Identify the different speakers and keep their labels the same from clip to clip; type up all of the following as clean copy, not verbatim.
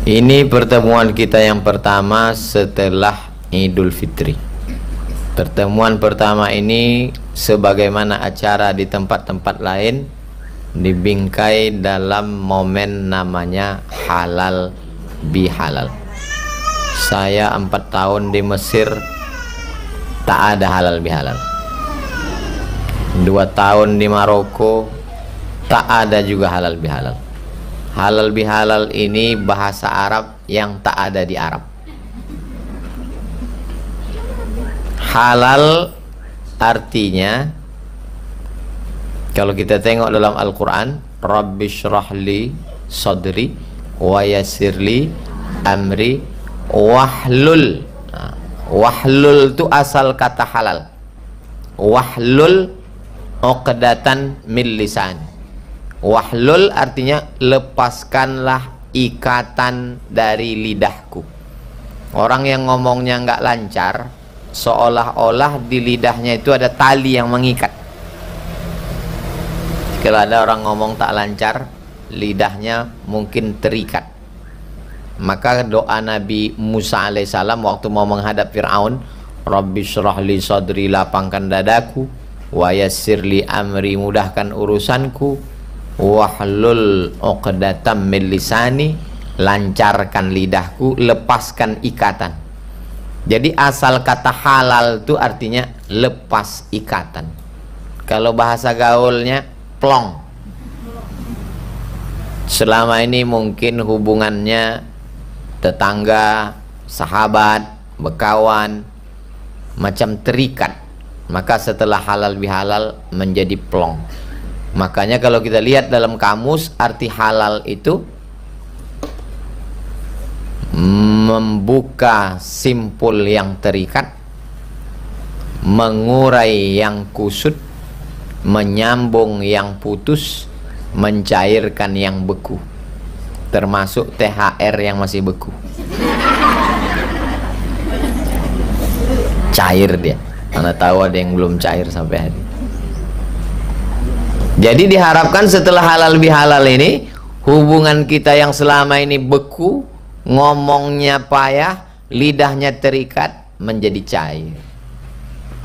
Speaker 1: Ini pertemuan kita yang pertama setelah Idul Fitri. Pertemuan pertama ini sebagaimana acara di tempat-tempat lain dibingkai dalam momen namanya halal bihalal. Saya 4 tahun di Mesir tak ada halal bihalal. 2 tahun di Maroko tak ada juga halal bihalal. Halal bihalal ini bahasa Arab yang tak ada di Arab. Halal artinya, kalau kita tengok dalam Al-Quran, Rabbi syrahli sadri wa yassirli amri wahlul. Wahlul itu asal kata halal. Wahlul uqdatan min lisan. Wahlul artinya lepaskanlah ikatan dari lidahku. Orang yang ngomongnya nggak lancar, seolah-olah di lidahnya itu ada tali yang mengikat. Kalau ada orang ngomong tak lancar, lidahnya mungkin terikat. Maka doa Nabi Musa alaihissalam waktu mau menghadap Fir'aun, Rabbi syrahli sadri, lapangkan dadaku, wa yassirli amri, mudahkan urusanku, wahlul uqdatam min lisani, lancarkan lidahku, lepaskan ikatan. Jadi asal kata halal itu artinya lepas ikatan. Kalau bahasa gaulnya plong. Selama ini mungkin hubungannya tetangga, sahabat, bekawan, macam terikat. Maka setelah halal bihalal menjadi plong. Makanya kalau kita lihat dalam kamus, arti halal itu membuka simpul yang terikat, mengurai yang kusut, menyambung yang putus, mencairkan yang beku, termasuk THR yang masih beku. Cair dia, mana tahu ada yang belum cair sampai hari. Jadi diharapkan setelah halal bihalal ini, hubungan kita yang selama ini beku, ngomongnya payah, lidahnya terikat, menjadi cair.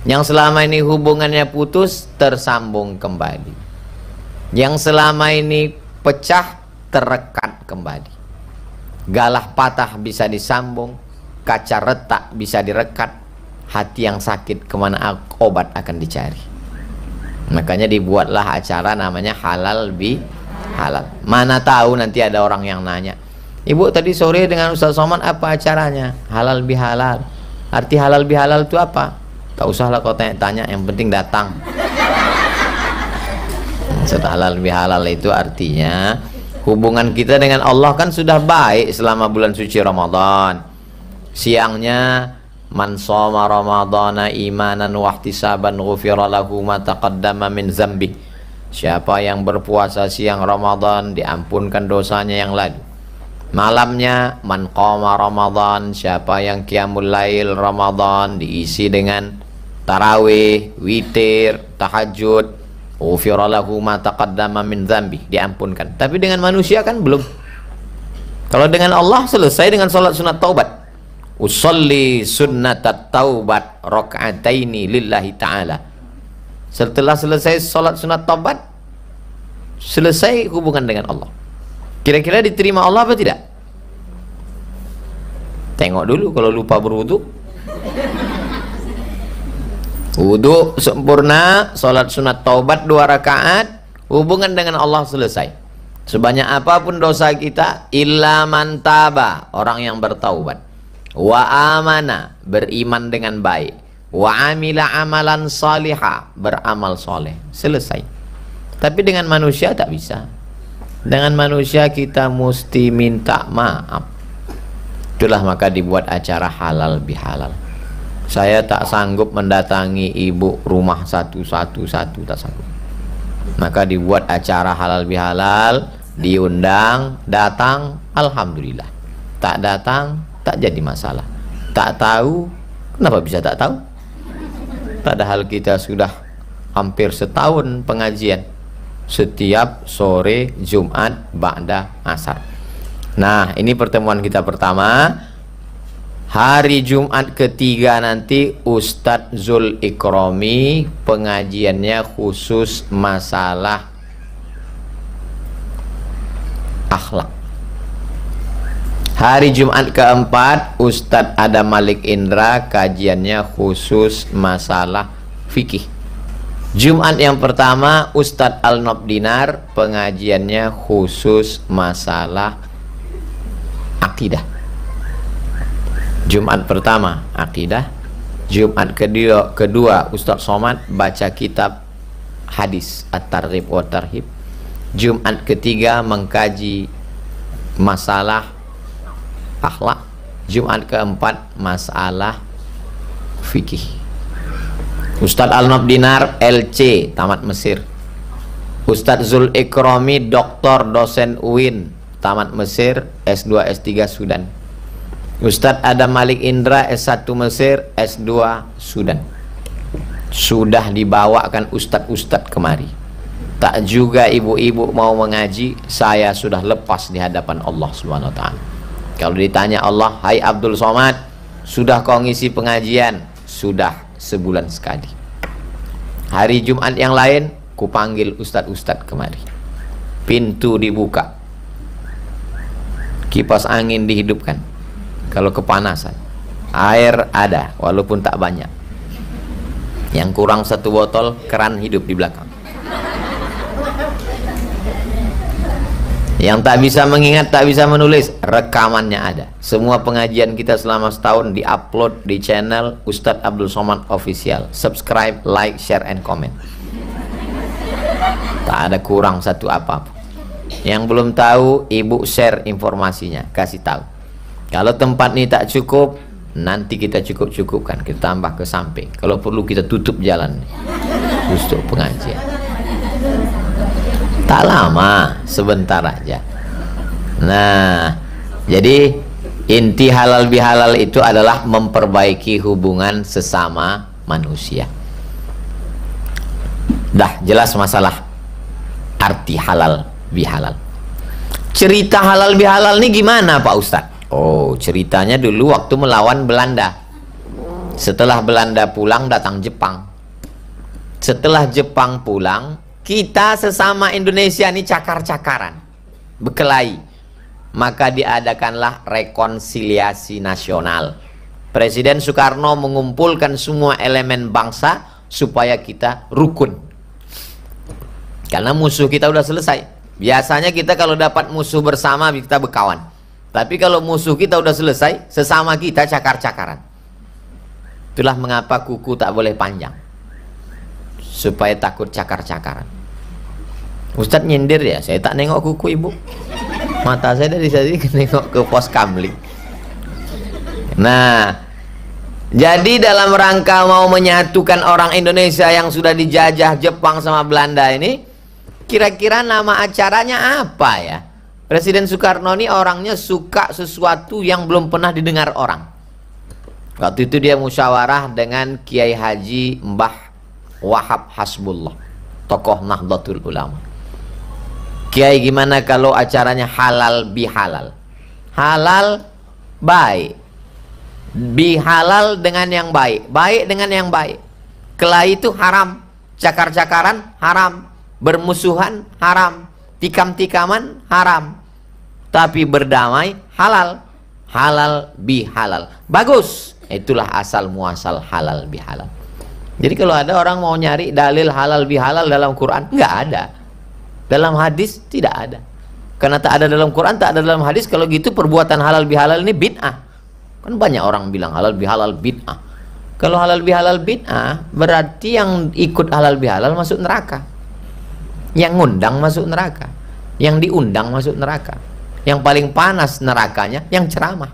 Speaker 1: Yang selama ini hubungannya putus, tersambung kembali. Yang selama ini pecah, terekat kembali. Galah patah bisa disambung, kaca retak bisa direkat, hati yang sakit kemana obat akan dicari. Makanya dibuatlah acara namanya halal bihalal. Mana tahu nanti ada orang yang nanya, Ibu tadi sore dengan Ustaz Somad apa acaranya? Halal bihalal. Arti halal bihalal itu apa? Tak usahlah kau tanya-tanya, yang penting datang. Maksud halal bihalal itu artinya hubungan kita dengan Allah kan sudah baik selama bulan suci Ramadan. Siangnya man shoma ramadhana imanan wa ihtisaban ghufira lahu ma taqaddama min dzambi. Siapa yang berpuasa siang Ramadan diampunkan dosanya yang lalu. Malamnya man qama Ramadan, siapa yang qiyamul lail Ramadan diisi dengan tarawih, witir, tahajud, ghufira lahu ma taqaddama min dzambi, diampunkan. Tapi dengan manusia kan belum. Kalau dengan Allah selesai dengan salat sunat taubat. Usolli sunnatat taubat rakaataini lillahi ta'ala. Setelah selesai sholat sunat taubat, selesai hubungan dengan Allah. Kira-kira diterima Allah apa tidak? Tengok dulu kalau lupa berwudu. Wudu sempurna, sholat sunat taubat 2 rakaat, hubungan dengan Allah selesai. Sebanyak apapun dosa kita, illa man taba, orang yang bertaubat, wa amana, beriman dengan baik, wa amila amalan salihah, beramal soleh, selesai. Tapi dengan manusia tak bisa. Dengan manusia kita mesti minta maaf. Itulah maka dibuat acara halal bihalal. Saya tak sanggup mendatangi ibu rumah satu-satu, tak sanggup. Maka dibuat acara halal bihalal, diundang, datang, alhamdulillah. Tak datang, tak jadi masalah. Tak tahu, kenapa bisa tak tahu? Padahal kita sudah hampir setahun pengajian setiap sore Jumat ba'da asar. Nah, ini pertemuan kita pertama. Hari Jumat ketiga nanti Ustadz Zul Ikrami pengajiannya khusus masalah akhlak. Hari Jumat keempat Ustadz Adam Malik Indra kajiannya khusus masalah fikih. Jumat yang pertama Ustadz Al-Nob Dinar pengajiannya khusus masalah akidah. Jumat pertama akidah. Jumat kedua Ustadz Somad baca kitab hadis At-Targhib wa Tarhib. Jumat ketiga mengkaji masalah akhlak. Jumat keempat masalah fikih. Ustadz Al-Nob Dinar LC tamat Mesir. Ustadz Zul Ikrami doktor dosen UIN tamat Mesir, S2 S3 Sudan. Ustadz Adam Malik Indra S1 Mesir, S2 Sudan. Sudah dibawakan ustadz-ustadz kemari. Tak juga ibu-ibu mau mengaji, saya sudah lepas di hadapan Allah Subhanahu wa taala. Kalau ditanya Allah, "Hai Abdul Somad, sudah kau ngisi pengajian?" Sudah, sebulan sekali. Hari Jumat yang lain kupanggil ustadz-ustadz kemari. Pintu dibuka. Kipas angin dihidupkan. Kalau kepanasan, air ada walaupun tak banyak. Yang kurang 1 botol, keran hidup di belakang. Yang tak bisa mengingat, tak bisa menulis, rekamannya ada. Semua pengajian kita selama setahun diupload di channel Ustadz Abdul Somad Official. Subscribe, like, share, and comment. Tak ada kurang satu apapun. Yang belum tahu, ibu share informasinya, kasih tahu. Kalau tempat ini tak cukup, nanti kita cukup-cukupkan, kita tambah ke samping. Kalau perlu kita tutup jalan untuk pengajian. Tak lama, sebentar aja. Nah, jadi inti halal bihalal itu adalah memperbaiki hubungan sesama manusia. Dah jelas masalah arti halal bihalal. Cerita halal bihalal ini gimana Pak Ustadz? Oh, ceritanya dulu waktu melawan Belanda. Setelah Belanda pulang, datang Jepang. Setelah Jepang pulang, kita sesama Indonesia ini cakar-cakaran, berkelahi. Maka diadakanlah rekonsiliasi nasional. Presiden Soekarno mengumpulkan semua elemen bangsa supaya kita rukun. Karena musuh kita udah selesai. Biasanya kita kalau dapat musuh bersama kita berkawan. Tapi kalau musuh kita udah selesai, sesama kita cakar-cakaran. Itulah mengapa kuku tak boleh panjang, supaya takut cakar-cakaran. Ustadz nyindir ya, saya tak nengok kuku ibu. Mata saya dari tadi nengok ke pos kamling. Nah, jadi dalam rangka mau menyatukan orang Indonesia yang sudah dijajah Jepang sama Belanda ini, kira-kira nama acaranya apa ya? Presiden Soekarno ini orangnya suka sesuatu yang belum pernah didengar orang. Waktu itu dia musyawarah dengan Kiai Haji Mbah Wahab Hasbullah, tokoh Nahdlatul Ulama. Kiai, gimana kalau acaranya halal bihalal? Halal baik, bihalal dengan yang baik, baik dengan yang baik. Kelahi itu haram, cakar-cakaran haram, bermusuhan haram, tikam-tikaman haram. Tapi berdamai halal, halal bihalal. Bagus, itulah asal muasal halal bihalal. Jadi kalau ada orang mau nyari dalil halal bihalal dalam Quran, nggak ada. Dalam hadis tidak ada. Karena tak ada dalam Quran, tak ada dalam hadis. Kalau gitu perbuatan halal bihalal ini bid'ah. Kan banyak orang bilang halal bihalal bid'ah. Kalau halal bihalal bid'ah, berarti yang ikut halal bihalal masuk neraka. Yang ngundang masuk neraka. Yang diundang masuk neraka. Yang paling panas nerakanya yang ceramah.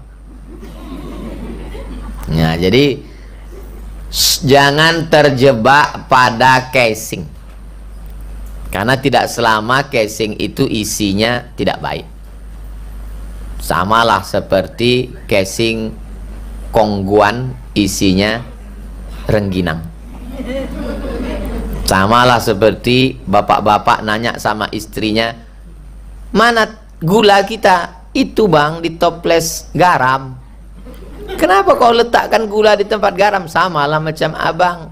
Speaker 1: Nah, jadi jangan terjebak pada casing. Karena tidak selama casing itu isinya tidak baik. Samalah seperti casing kongguan isinya rengginang. Samalah seperti bapak-bapak nanya sama istrinya, "Mana gula kita?" Itu bang, di toples garam. Kenapa kau letakkan gula di tempat garam? Sama lah macam abang.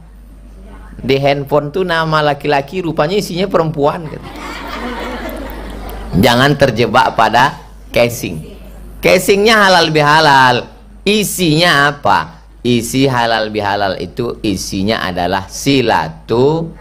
Speaker 1: Di handphone tuh nama laki-laki, rupanya isinya perempuan gitu. Jangan terjebak pada casing. Casingnya halal bihalal. Isinya apa? Isi halal bihalal itu isinya adalah silaturahim.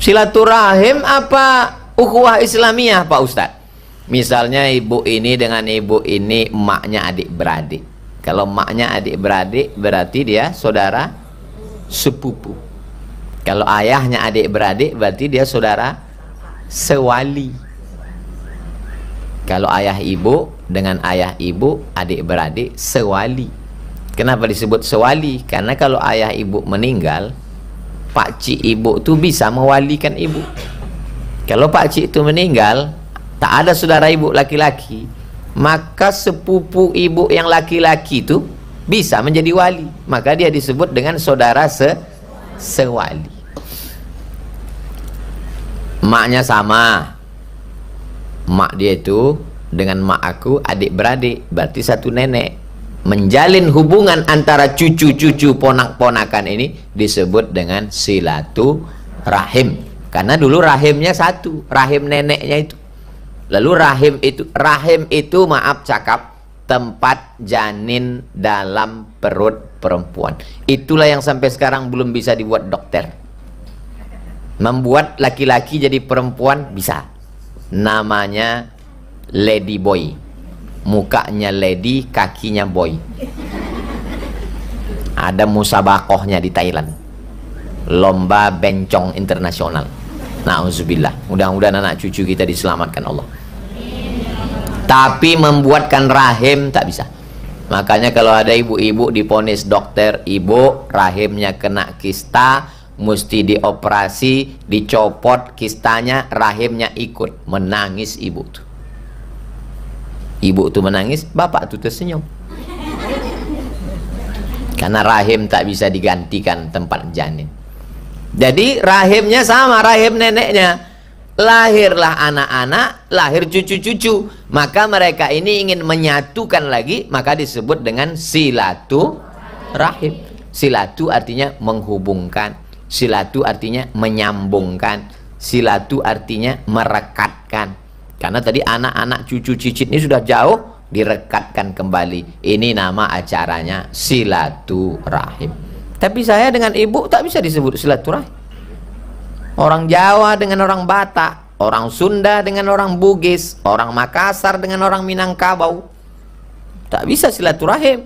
Speaker 1: Silaturahim apa ukhuwah Islamiyah Pak Ustadz? Misalnya ibu ini dengan ibu ini emaknya adik-beradik. Kalau emaknya adik-beradik berarti dia saudara sepupu. Kalau ayahnya adik-beradik berarti dia saudara sewali. Kalau ayah ibu dengan ayah ibu adik-beradik sewali. Kenapa disebut sewali? Karena kalau ayah ibu meninggal, pakcik ibu itu bisa mewalikan ibu. Kalau pakcik itu meninggal, tak ada saudara ibu laki-laki, maka sepupu ibu yang laki-laki itu bisa menjadi wali. Maka dia disebut dengan saudara sewali. Maknya sama. Mak dia itu dengan mak aku adik-beradik, berarti satu nenek. Menjalin hubungan antara cucu-cucu ponak-ponakan ini disebut dengan silaturahim. Karena dulu rahimnya satu, rahim neneknya itu. Lalu rahim itu maaf cakap, tempat janin dalam perut perempuan. Itulah yang sampai sekarang belum bisa dibuat dokter. Membuat laki-laki jadi perempuan bisa. Namanya lady boy. Mukanya lady, kakinya boy. Ada musabakohnya di Thailand. Lomba bencong internasional. Na'udzubillah. Mudah-mudahan anak cucu kita diselamatkan Allah. Tapi membuatkan rahim tak bisa. Makanya kalau ada ibu-ibu diponis dokter, ibu rahimnya kena kista, mesti dioperasi, dicopot kistanya, rahimnya ikut. Menangis ibu tuh. Ibu tuh menangis, bapak tuh tersenyum. Karena rahim tak bisa digantikan tempat janin. Jadi rahimnya sama, rahim neneknya. Lahirlah anak-anak, lahir cucu-cucu. Maka mereka ini ingin menyatukan lagi, maka disebut dengan silaturahim. Silatu artinya menghubungkan. Silatu artinya menyambungkan. Silatu artinya merekatkan. Karena tadi anak-anak cucu cicit ini sudah jauh, direkatkan kembali. Ini nama acaranya silaturahim. Tapi saya dengan ibu tak bisa disebut silaturahim. Orang Jawa dengan orang Batak, orang Sunda dengan orang Bugis, orang Makassar dengan orang Minangkabau, tak bisa silaturahim.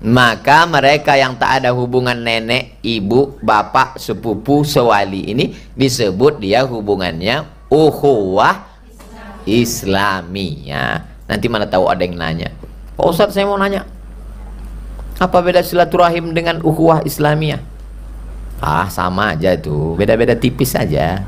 Speaker 1: Maka mereka yang tak ada hubungan nenek, ibu, bapak, sepupu, sewali ini disebut dia hubungannya ukhuwah Islamiyah. Nanti mana tahu ada yang nanya, Pak Ustadz saya mau nanya, apa beda silaturahim dengan ukhuwah Islamiyah? Ah sama aja tuh, beda-beda tipis saja.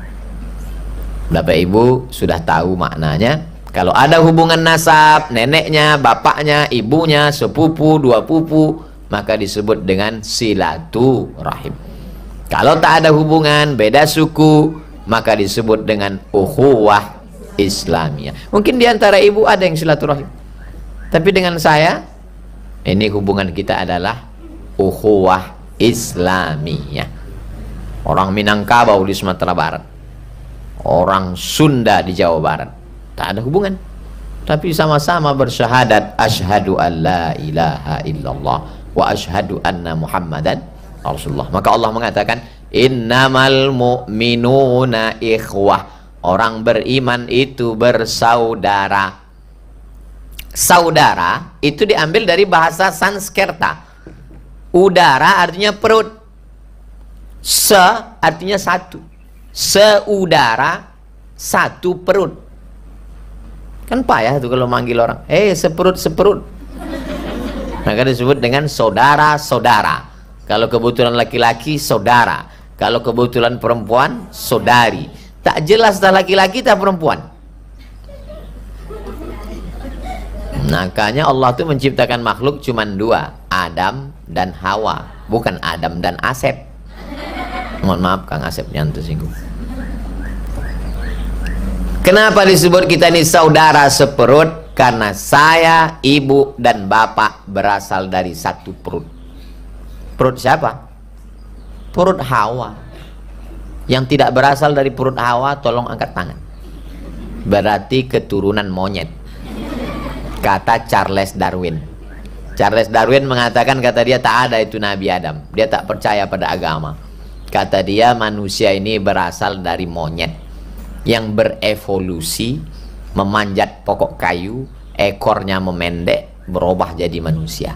Speaker 1: Bapak ibu sudah tahu maknanya. Kalau ada hubungan nasab, neneknya, bapaknya, ibunya, sepupu, dua pupu, maka disebut dengan silaturahim. Kalau tak ada hubungan, beda suku, maka disebut dengan ukhuwah Islamiyah. Mungkin diantara ibu ada yang silaturahim, tapi dengan saya ini hubungan kita adalah ukhuwah Islamiyah. Orang Minangkabau di Sumatera Barat, orang Sunda di Jawa Barat, tak ada hubungan, tapi sama-sama bersyahadat asyhadu an la ilaha illallah wa asyhadu anna muhammadan rasulullah. Maka Allah mengatakan innamal mu'minuna ikhwah. Orang beriman itu bersaudara. Saudara itu diambil dari bahasa Sanskerta. Udara artinya perut. Se artinya satu. Seudara, satu perut. Kan payah tuh kalau manggil orang, seperut-seperut. Maka disebut dengan saudara-saudara. Kalau kebetulan laki-laki, saudara. Kalau kebetulan perempuan, saudari. Tak jelas tak laki-laki tak perempuan. Makanya Allah tuh menciptakan makhluk cuman dua, Adam dan Hawa, bukan Adam dan Asep. Mohon maaf Kang Asep yang tersinggung. Kenapa disebut kita ini saudara seperut? Karena saya, ibu, dan bapak berasal dari satu perut. Perut siapa? Perut Hawa. Yang tidak berasal dari perut Hawa, tolong angkat tangan. Berarti keturunan monyet, kata Charles Darwin. Charles Darwin mengatakan, kata dia, tak ada itu Nabi Adam. Dia tak percaya pada agama. Kata dia, manusia ini berasal dari monyet yang berevolusi, memanjat pokok kayu, ekornya memendek, berubah jadi manusia.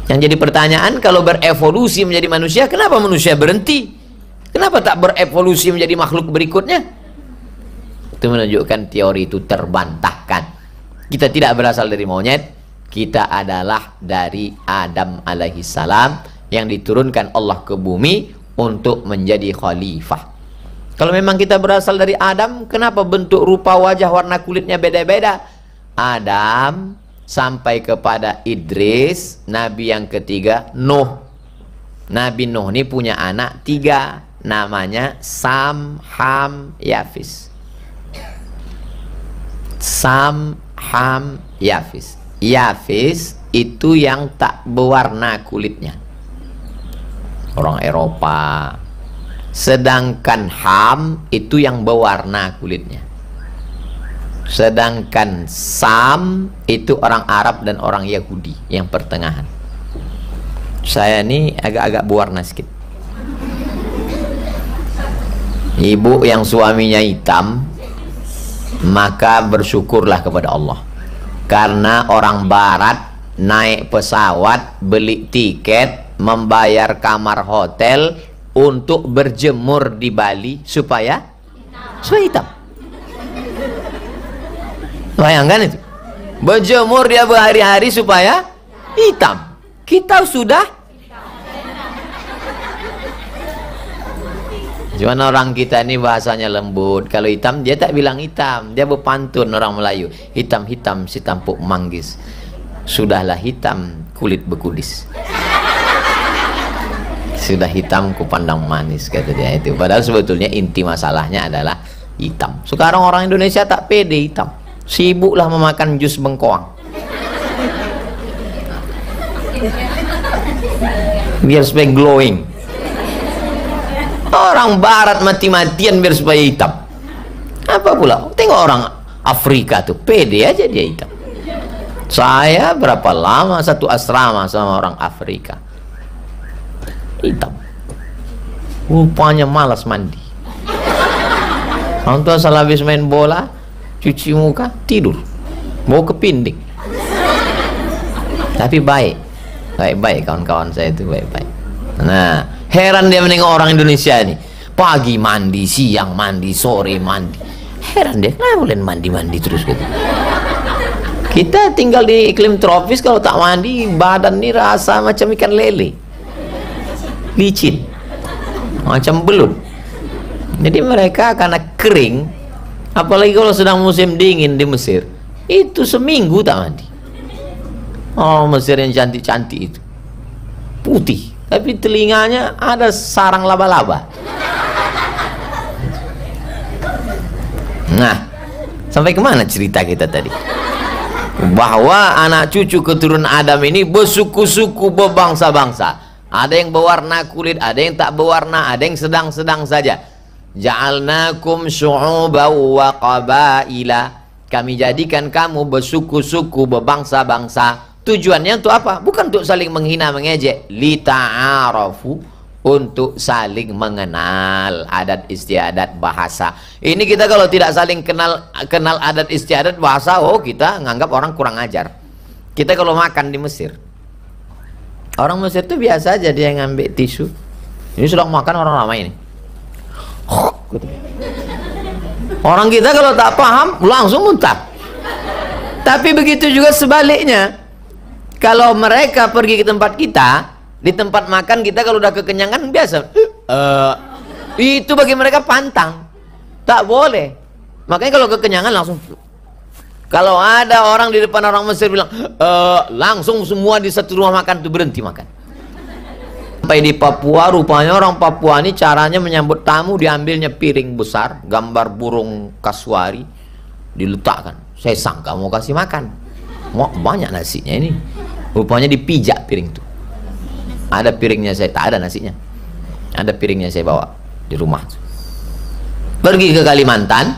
Speaker 1: Yang jadi pertanyaan, kalau berevolusi menjadi manusia, kenapa manusia berhenti? Kenapa tak berevolusi menjadi makhluk berikutnya? Itu menunjukkan teori itu terbantahkan. Kita tidak berasal dari monyet, kita adalah dari Adam alaihissalam yang diturunkan Allah ke bumi untuk menjadi khalifah. Kalau memang kita berasal dari Adam, kenapa bentuk rupa wajah warna kulitnya beda-beda? Adam sampai kepada Idris, Nabi yang ketiga Nuh. Nabi Nuh ini punya anak 3, namanya Sam, Ham, Yafis. Sam, Ham, Yafis. Yafis itu yang tak berwarna kulitnya, orang Eropa. Sedangkan Ham itu yang berwarna kulitnya. Sedangkan Sam itu orang Arab dan orang Yahudi yang pertengahan. Saya ini agak-agak berwarna sedikit. Ibu yang suaminya hitam, maka bersyukurlah kepada Allah. Karena orang barat naik pesawat, beli tiket, membayar kamar hotel untuk berjemur di Bali supaya hitam. Bayangkan itu, berjemur dia berhari-hari supaya hitam. Kita sudah, cuman orang kita ini bahasanya lembut. Kalau hitam dia tak bilang hitam, dia berpantun orang Melayu, hitam-hitam si tampuk manggis, sudahlah hitam kulit bekudis. Sudah hitam ku pandang manis, kata dia itu. Padahal sebetulnya inti masalahnya adalah hitam. Sekarang orang Indonesia tak pede hitam, sibuklah memakan jus bengkoang biar supaya glowing. Orang barat mati-matian biar supaya hitam. Apa pula? Tengok orang Afrika tuh pede aja dia hitam. Saya berapa lama satu asrama sama orang Afrika, hitam, rupanya malas mandi. Orang tua salah habis main bola, cuci muka, tidur, mau ke pinding. Tapi baik kawan-kawan saya itu baik-baik. Nah, heran dia menengok orang Indonesia ini, pagi mandi, siang mandi, sore mandi. Heran dia, kenapa boleh mandi terus gitu. Kita tinggal di iklim tropis, kalau tak mandi badan ini rasa macam ikan lele, licin, macam belut. Jadi mereka karena kering, apalagi kalau sedang musim dingin di Mesir, itu seminggu tak mandi. Oh, Mesir yang cantik-cantik itu putih, tapi telinganya ada sarang laba-laba. Nah, sampai kemana cerita kita tadi? Bahwa anak cucu keturunan Adam ini bersuku-suku, berbangsa-bangsa. Ada yang berwarna kulit, ada yang tak berwarna, ada yang sedang-sedang saja. Ja'alnakum syu'uban wa qabaila. Kami jadikan kamu bersuku-suku, berbangsa-bangsa. Tujuannya untuk apa? Bukan untuk saling menghina, mengejek. Lita'arafu, untuk saling mengenal adat istiadat bahasa. Ini kita kalau tidak saling kenal adat istiadat bahasa, oh kita nganggap orang kurang ajar. Kita kalau makan di Mesir, orang Mesir itu biasa aja dia ngambil tisu. Ini sedang makan orang ramai ini. Orang kita kalau tak paham langsung muntah. Tapi begitu juga sebaliknya. Kalau mereka pergi ke tempat kita, di tempat makan kita kalau udah kekenyangan biasa, itu bagi mereka pantang, tak boleh. Makanya kalau kekenyangan langsung. Kalau ada orang di depan orang Mesir bilang, langsung semua di satu rumah makan itu berhenti makan. Sampai di Papua, rupanya orang Papua ini caranya menyambut tamu, diambilnya piring besar, gambar burung kasuari, diletakkan. Saya sangka mau kasih makan. Wah, banyak nasinya ini. Rupanya dipijak piring itu. Ada piringnya saya, tak ada nasinya. Ada piringnya saya bawa di rumah. Pergi ke Kalimantan,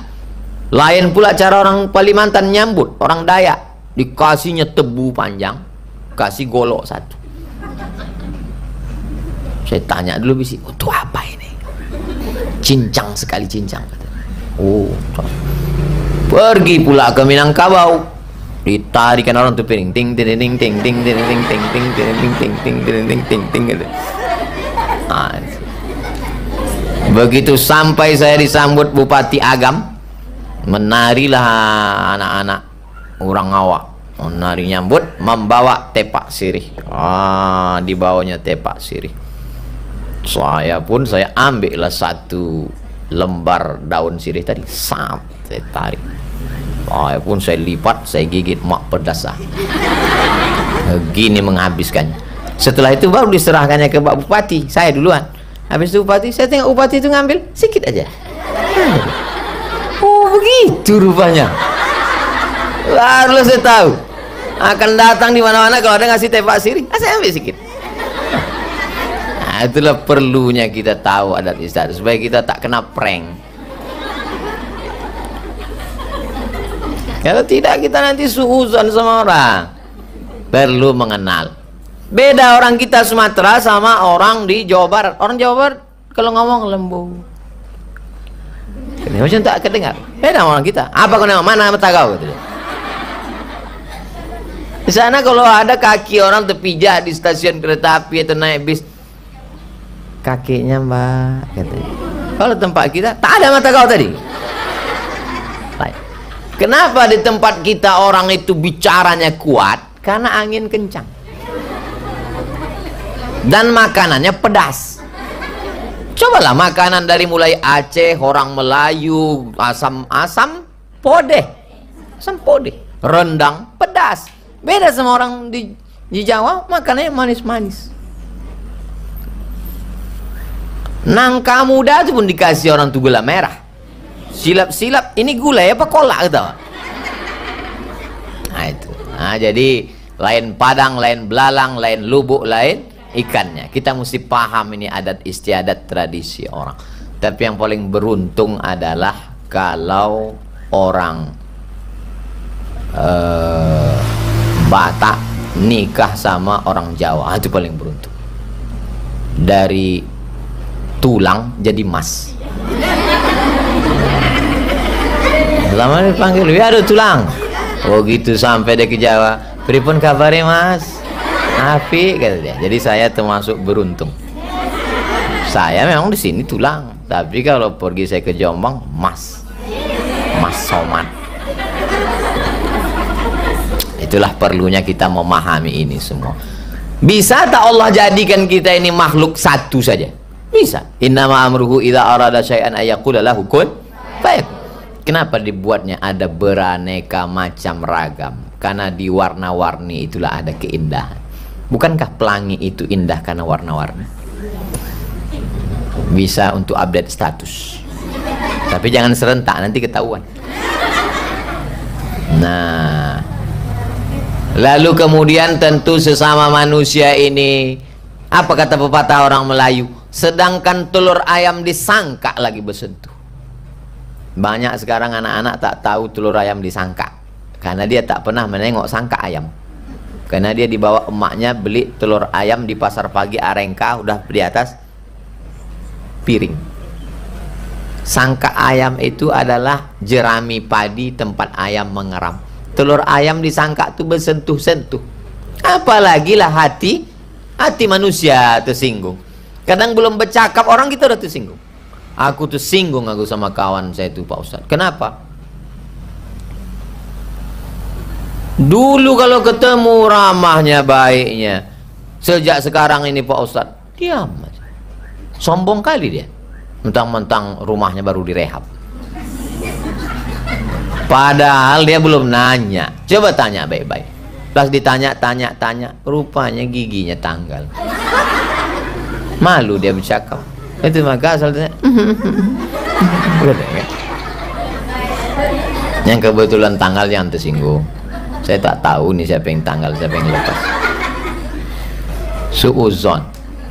Speaker 1: lain pula cara orang Kalimantan nyambut orang Dayak. Dikasihnya tebu panjang, kasih golok satu. Saya tanya dulu bisi, untuk apa ini? Cincang sekali cincang. Oh, pergi pula ke Minangkabau, ditarikan orang tuh piring, ting ting ting ting ting ting ting ting ting ting ting ting ting ting ting gitu. Begitu sampai saya disambut Bupati Agam, menarilah anak-anak orang awak, menari nyambut, membawa tepak sirih. Dibawanya tepak sirih. Saya ambillah satu lembar daun sirih tadi, saya tarik. Saya lipat, saya gigit, mak pedas. Gini menghabiskannya. Setelah itu baru diserahkannya ke Pak Bupati, saya duluan. Habis itu Bupati, saya tengok Bupati itu ngambil sedikit aja. Oh, begitu rupanya. Lalu saya tahu akan datang di mana-mana kalau ada ngasih tepak sirih, saya ambil sedikit. Nah, itulah perlunya kita tahu adat istiadat supaya kita tak kena prank. Kalau tidak kita nanti suuzon sama orang. Perlu mengenal. Beda orang kita Sumatera sama orang di Jawa Barat. Orang Jawa Barat kalau ngomong lembut. Ini macam tak kedengar. Beda orang kita. Apa kau nengok mana mata kau? Gitu. Di sana kalau ada kaki orang terpijak di stasiun kereta api atau naik bis, kakinya mbak, katanya. Kalau tempat kita tak ada mata kau tadi. Kenapa di tempat kita orang itu bicaranya kuat? Karena angin kencang dan makanannya pedas. Cobalah makanan dari mulai Aceh, orang Melayu, asam podeh, rendang pedas. Beda sama orang di Jawa, makanannya manis-manis. Nangka muda itu pun dikasih orang tuh gula merah. Silap-silap, ini gula ya apa kolak gitu. Nah itu. Nah jadi lain padang, lain belalang, lain lubuk, lain ikannya. Kita mesti paham ini adat istiadat tradisi orang. Tapi yang paling beruntung adalah kalau orang Batak nikah sama orang Jawa, itu paling beruntung. Dari tulang jadi mas. Lama dipanggil, ya ada tulang. Oh gitu sampai dia ke Jawa. Pripun kabarnya mas? Api kata dia. Jadi saya termasuk beruntung. Saya memang di sini tulang, tapi kalau pergi saya ke Jombang, mas Somad. Itulah perlunya kita memahami ini semua. Bisa tak Allah jadikan kita ini makhluk satu saja? Bisa. Innama amruhu idza arada syai'an ayyaqula lahu kun fayakun. Kenapa dibuatnya ada beraneka macam ragam? Karena di warna-warni itulah ada keindahan. Bukankah pelangi itu indah karena warna-warni? Bisa untuk update status. Tapi jangan serentak, nanti ketahuan. Nah, lalu kemudian tentu sesama manusia ini, apa kata pepatah orang Melayu? Sedangkan telur ayam disangka lagi bersentuh. Banyak sekarang anak-anak tak tahu telur ayam disangka, karena dia tak pernah menengok sangka ayam. Karena dia dibawa emaknya beli telur ayam di pasar pagi Arengka, udah di atas piring. Sangka ayam itu adalah jerami padi tempat ayam mengeram. Telur ayam disangka itu bersentuh-sentuh. Apalagi lah hati manusia tersinggung. Kadang belum bercakap orang kita udah tersinggung. Aku tersinggung aku sama kawan saya itu Pak Ustadz. Kenapa? Dulu kalau ketemu ramahnya, baiknya. Sejak sekarang ini Pak Ustadz diam aja. Sombong kali dia. Mentang-mentang rumahnya baru direhab. Padahal dia belum nanya. Coba tanya baik-baik. Pas ditanya, tanya, rupanya giginya tanggal. Malu dia bercakap. Itu maka asalnya yang kebetulan tanggal yang tersinggung. Saya tak tahu nih siapa yang tanggal, siapa yang lepas. Suuzon.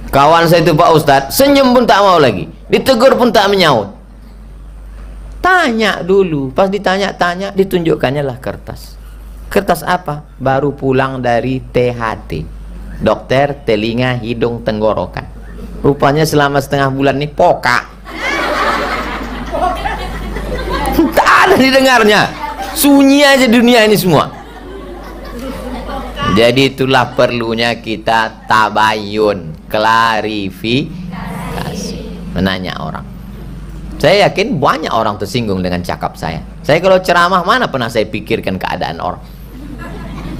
Speaker 1: Kawan saya itu Pak Ustadz, senyum pun tak mau lagi, ditegur pun tak menyaut. Tanya dulu, pas ditanya-tanya ditunjukkannya lah kertas. Kertas apa? Baru pulang dari THT, dokter telinga hidung tenggorokan. Rupanya selama setengah bulan ini pokak. Tak ada didengarnya, sunyi aja dunia ini semua. Jadi itulah perlunya kita tabayun, klarifikasi, menanya orang. Saya yakin banyak orang tersinggung dengan cakap saya. Saya kalau ceramah mana pernah saya pikirkan keadaan orang.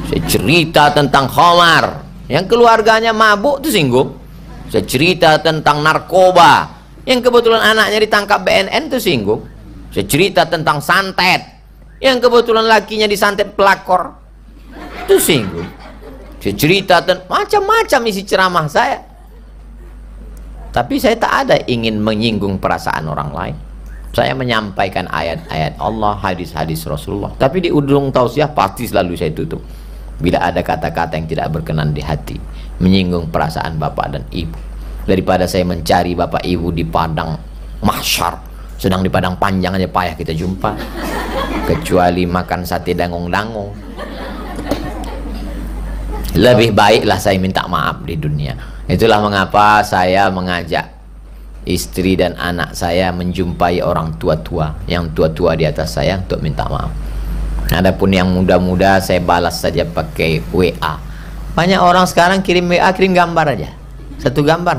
Speaker 1: Saya cerita tentang khamar, yang keluarganya mabuk tersinggung. Saya cerita tentang narkoba, yang kebetulan anaknya ditangkap BNN tersinggung. Saya cerita tentang santet, yang kebetulan lakinya disantet pelakor, tersinggung. Saya cerita tentang macam-macam isi ceramah saya. Tapi saya tak ada ingin menyinggung perasaan orang lain. Saya menyampaikan ayat-ayat Allah, hadis-hadis Rasulullah. Tapi di ujung tausiah pasti selalu saya tutup bila ada kata-kata yang tidak berkenan di hati, menyinggung perasaan bapak dan ibu. Daripada saya mencari bapak ibu di padang mahsyar, sedang di padang panjang aja payah kita jumpa, kecuali makan sate dangung-dangung. Lebih baiklah saya minta maaf di dunia. Itulah mengapa saya mengajak istri dan anak saya menjumpai orang tua-tua, yang tua-tua di atas saya, untuk minta maaf. Adapun yang muda-muda saya balas saja pakai WA. Banyak orang sekarang kirim WA, kirim gambar aja, satu gambar,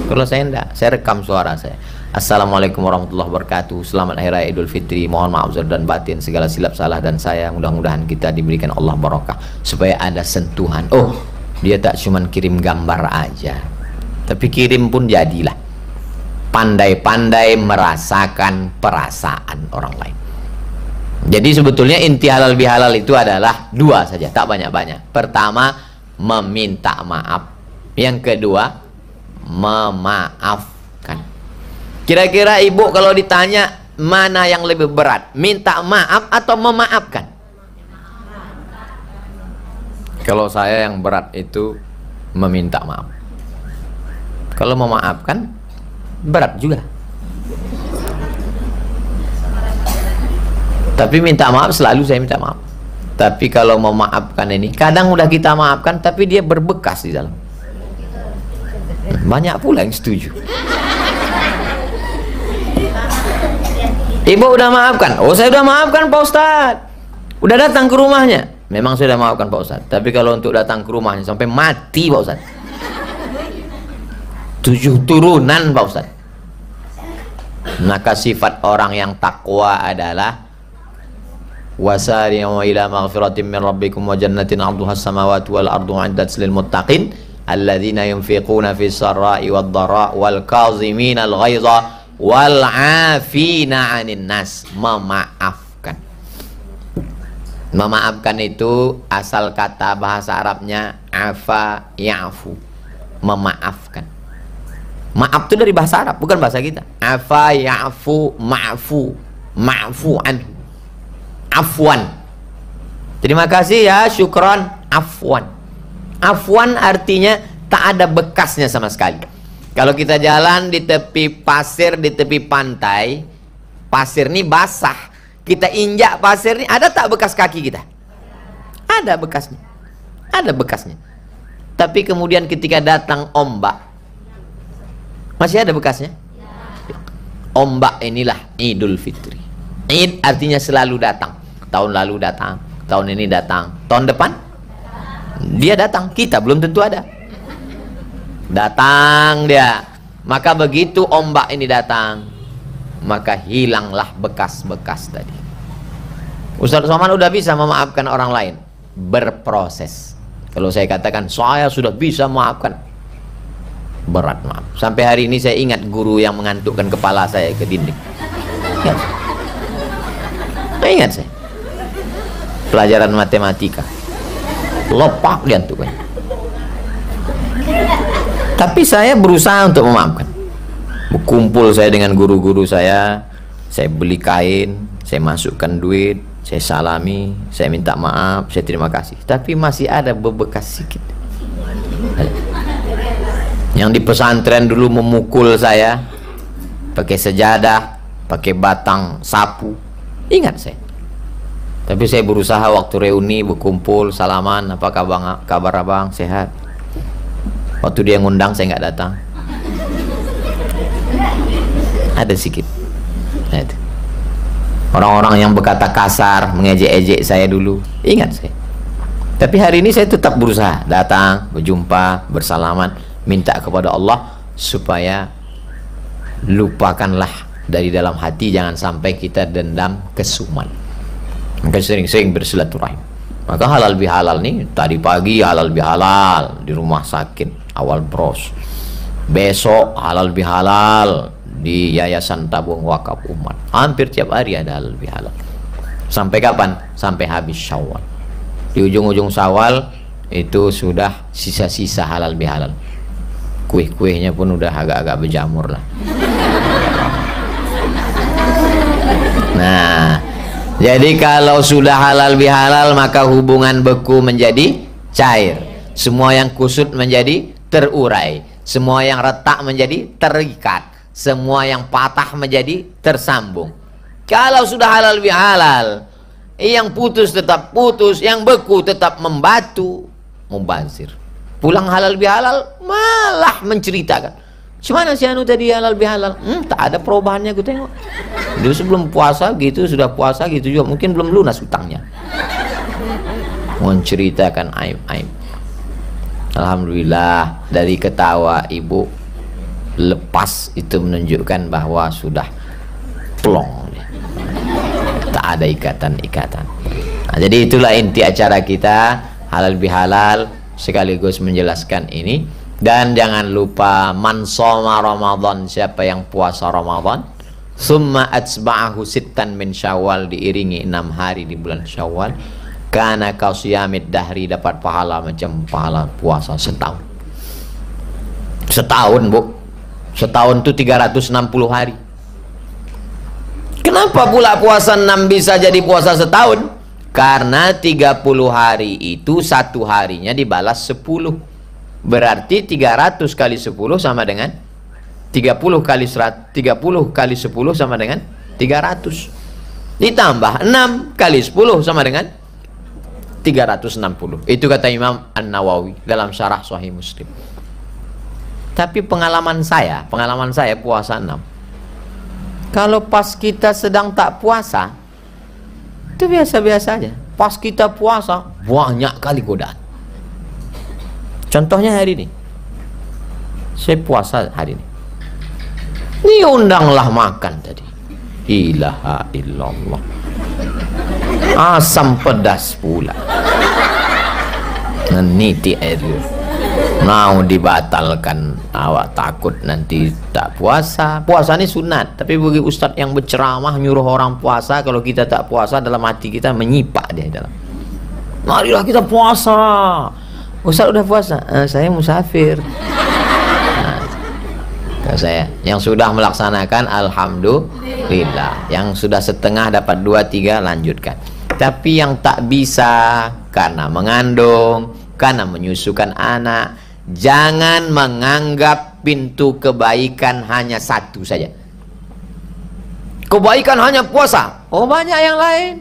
Speaker 1: Kalau saya enggak, saya rekam suara saya. Assalamualaikum warahmatullahi wabarakatuh. Selamat Hari Raya Idul Fitri. Mohon maaf zahir dan batin segala silap salah dan saya. Mudah-mudahan kita diberikan Allah barokah, supaya ada sentuhan. Oh, dia tak cuman kirim gambar aja, tapi kirim pun jadilah. Pandai-pandai merasakan perasaan orang lain. Jadi sebetulnya inti halal bihalal itu adalah dua saja, tak banyak-banyak. Pertama, meminta maaf. Yang kedua, memaafkan. Kira-kira ibu kalau ditanya mana yang lebih berat, minta maaf atau memaafkan? Kalau saya yang berat itu meminta maaf. Kalau memaafkan berat juga. Tapi minta maaf selalu saya minta maaf. Tapi kalau memaafkan ini, kadang udah kita maafkan tapi dia berbekas di dalam. Banyak pula yang setuju. Ibu udah maafkan. Oh, saya udah maafkan Pak Ustadz. Udah datang ke rumahnya. Memang saya udah maafkan Pak Ustadz. Tapi kalau untuk datang ke rumahnya sampai mati Pak Ustadz, 7 turunan Pak Ustadz. Maka sifat orang yang takwa adalah wasari'u ila maghfiratin min rabbikum wa jannatin 'arduha as-samawati wal ardu 'iddat lil muttaqin alladzina yunfiquna fis sarra'i wad dharra wal kazimina al ghaidha wal 'afina 'anil nas. Memaafkan. Memaafkan itu asal kata bahasa Arabnya afa ya'fu, memaafkan. Maaf itu dari bahasa Arab, bukan bahasa kita. Afa ya'fu, ma'fu, ma'fu anhu, afwan. Terima kasih ya, syukron, afwan. Afwan artinya tak ada bekasnya sama sekali. Kalau kita jalan di tepi pasir, di tepi pantai, pasir ini basah, kita injak pasir ini, ada tak bekas kaki kita? Ada bekasnya, ada bekasnya. Tapi kemudian ketika datang ombak, masih ada bekasnya. Ombak inilah Idul Fitri. Id artinya selalu datang. Tahun lalu datang, tahun ini datang, tahun depan dia datang, kita belum tentu ada. Datang dia. Maka begitu ombak ini datang, maka hilanglah bekas-bekas tadi. Ustaz Somad udah bisa memaafkan orang lain, berproses. Kalau saya katakan saya sudah bisa memaafkan, berat maaf. Sampai hari ini saya ingat guru yang mengantukkan kepala saya ke dinding. Ingat saya pelajaran matematika, lopak diantukkan. Tapi saya berusaha untuk memaafkan. Berkumpul saya dengan guru-guru saya beli kain, saya masukkan duit, saya salami, saya minta maaf, saya terima kasih. Tapi masih ada bebekas sedikit. Yang di pesantren dulu memukul saya pakai sejadah, pakai batang sapu, ingat saya. Tapi saya berusaha waktu reuni berkumpul, salaman, apa kabar abang, sehat. Waktu dia ngundang saya nggak datang. Ada sedikit. Orang-orang yang berkata kasar, mengejek-ejek saya dulu, ingat saya. Tapi hari ini saya tetap berusaha datang, berjumpa, bersalaman, minta kepada Allah supaya lupakanlah dari dalam hati, jangan sampai kita dendam kesuman. Maka sering-sering bersilaturahim. Maka halal bihalal nih, tadi pagi halal bihalal di rumah sakit awal bros, besok halal bihalal di Yayasan Tabung Wakaf Umat. Hampir tiap hari ada halal bihalal. Sampai kapan? Sampai habis Syawal. Di ujung-ujung Syawal itu sudah sisa-sisa halal bihalal. Kue-kuehnya pun udah agak-agak berjamur lah. Nah, jadi kalau sudah halal bihalal maka hubungan beku menjadi cair. Semua yang kusut menjadi terurai. Semua yang retak menjadi terikat. Semua yang patah menjadi tersambung. Kalau sudah halal bihalal, yang putus tetap putus, yang beku tetap membatu, mubazir. Pulang halal bihalal malah menceritakan, "Gimana si anu tadi halal bihalal?" Tak ada perubahannya, gue tengok. Dulu sebelum puasa gitu, sudah puasa gitu juga, mungkin belum lunas utangnya. Menceritakan aib-aib. Alhamdulillah, dari ketawa ibu lepas itu menunjukkan bahwa sudah plong, tak ada ikatan-ikatan. Nah, jadi itulah inti acara kita, halal bihalal, sekaligus menjelaskan ini. Dan jangan lupa man shoma Ramadan, siapa yang puasa Ramadan, summa atsba'ahu sittan min Syawal, diiringi 6 hari di bulan Syawal, kana qasyamid dahri, dapat pahala macam pahala puasa setahun. Setahun, Bu. Setahun itu 360 hari. Kenapa pula puasa 6 bisa jadi puasa setahun? Karena 30 hari itu satu harinya dibalas 10. Berarti 300 kali 10 sama dengan 30 kali 10 sama dengan 300. Ditambah 6 kali 10 sama dengan 360. Itu kata Imam An-Nawawi dalam syarah Sahih Muslim. Tapi pengalaman saya puasa 6. Kalau pas kita sedang tak puasa, itu biasa-biasa aja. Pas kita puasa, banyak kali godaan. Contohnya hari ini. Saya puasa hari ini. Diundanglah makan tadi. Ilaha illallah. Asam pedas pula. Meniti air. Mau dibatalkan, awak takut nanti tak puasa. Puasa ini sunat, tapi bagi ustadz yang berceramah nyuruh orang puasa, kalau kita tak puasa, dalam hati kita menyipak dia dalam. Marilah kita puasa. Ustadz udah puasa? Saya musafir. Nah, saya yang sudah melaksanakan, alhamdulillah. Yang sudah setengah dapat 2-3 lanjutkan. Tapi yang tak bisa karena mengandung, karena menyusukan anak, jangan menganggap pintu kebaikan hanya satu saja. Kebaikan hanya puasa. Oh, banyak yang lain.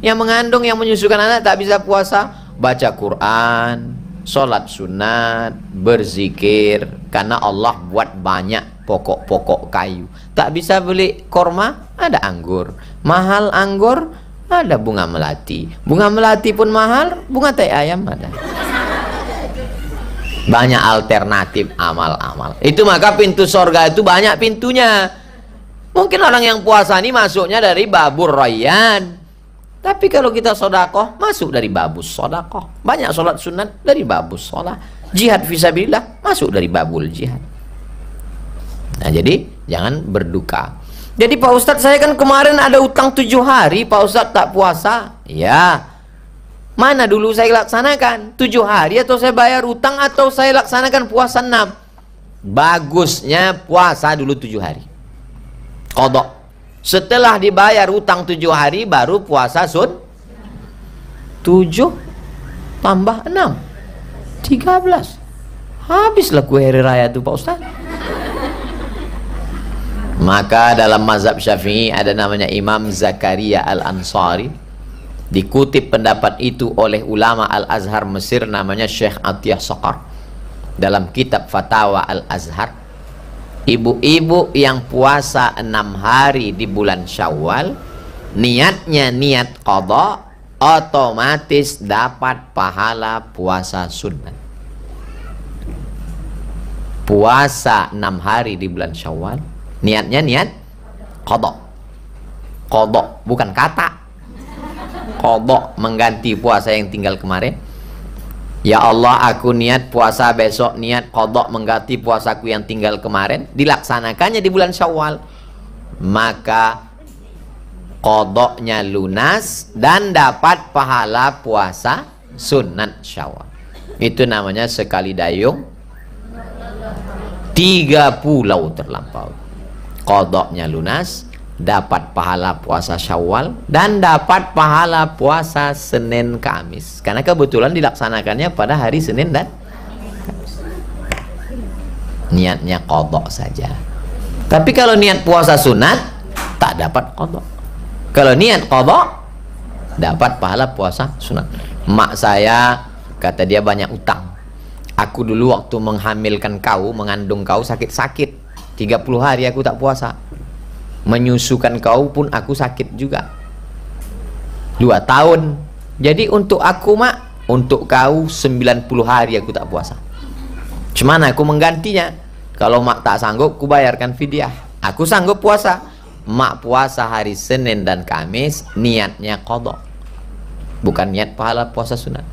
Speaker 1: Yang mengandung, yang menyusukan anak tak bisa puasa. Baca Quran, sholat sunat, berzikir. Karena Allah buat banyak pokok-pokok kayu. Tak bisa beli korma, ada anggur. Mahal anggur, ada bunga melati. Bunga melati pun mahal, bunga tai ayam ada. Banyak alternatif amal-amal. Itu maka pintu sorga itu banyak pintunya. Mungkin orang yang puasa ini masuknya dari babur rayyan. Tapi kalau kita sodakoh, masuk dari babus sodakoh. Banyak sholat sunat dari babus sholat. Jihad fisabilillah masuk dari babul jihad. Nah, jadi jangan berduka. Jadi Pak Ustadz, saya kan kemarin ada utang 7 hari, Pak Ustadz tak puasa. Ya, mana dulu saya laksanakan 7 hari, atau saya bayar utang, atau saya laksanakan puasa 6? bagusnya puasa dulu 7 hari qadha. Setelah dibayar utang 7 hari baru puasa 7 tambah 6 13. Habislah kue hari raya itu Pak Ustaz. Maka dalam mazhab Syafi'i ada namanya Imam Zakaria Al-Ansari. Dikutip pendapat itu oleh ulama Al-Azhar Mesir namanya Syekh Atiyah Saqar dalam kitab Fatawa Al-Azhar. Ibu-ibu yang puasa 6 hari di bulan Syawal, niatnya niat qadha, otomatis dapat pahala puasa sunnah. Puasa 6 hari di bulan Syawal, niatnya niat qadha. Qadha bukan kata. Qadha mengganti puasa yang tinggal kemarin. Ya Allah, aku niat puasa besok, niat qadha mengganti puasaku yang tinggal kemarin. Dilaksanakannya di bulan Syawal, maka qadha-nya lunas dan dapat pahala puasa sunat Syawal. Itu namanya sekali dayung 3 pulau terlampau. Qadha-nya lunas, dapat pahala puasa Syawal dan dapat pahala puasa Senin Kamis, karena kebetulan dilaksanakannya pada hari Senin dan Kamis. Niatnya qadha saja. Tapi kalau niat puasa sunat tak dapat qadha. Kalau niat qadha dapat pahala puasa sunat. Mak saya kata dia banyak utang. Aku dulu waktu menghamilkan kau, mengandung kau sakit-sakit 30 hari aku tak puasa. Menyusukan kau pun aku sakit juga 2 tahun. Jadi untuk aku mak, untuk kau 90 hari aku tak puasa. Cuman aku menggantinya. Kalau mak tak sanggup, ku bayarkan fidyah. Aku sanggup puasa. Mak puasa hari Senin dan Kamis, niatnya qadha, bukan niat pahala puasa sunat.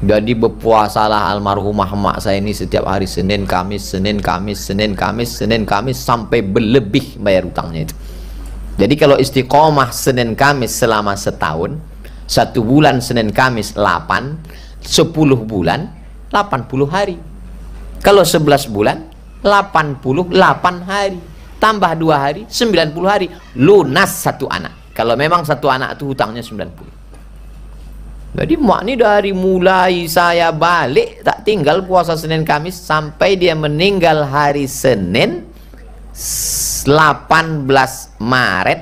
Speaker 1: Jadi berpuasalah almarhumah mak saya ini setiap hari Senin, Kamis, Senin, Kamis, Senin, Kamis, Senin, Kamis sampai berlebih bayar utangnya itu. Jadi kalau istiqomah Senin, Kamis selama setahun, 1 bulan Senin, Kamis 8, 10 bulan 80 hari. Kalau 11 bulan 88 hari, tambah 2 hari 90 hari, lunas 1 anak. Kalau memang 1 anak itu hutangnya 90. Jadi mak ini dari mulai saya balik tak tinggal puasa Senin Kamis sampai dia meninggal hari Senin 18 Maret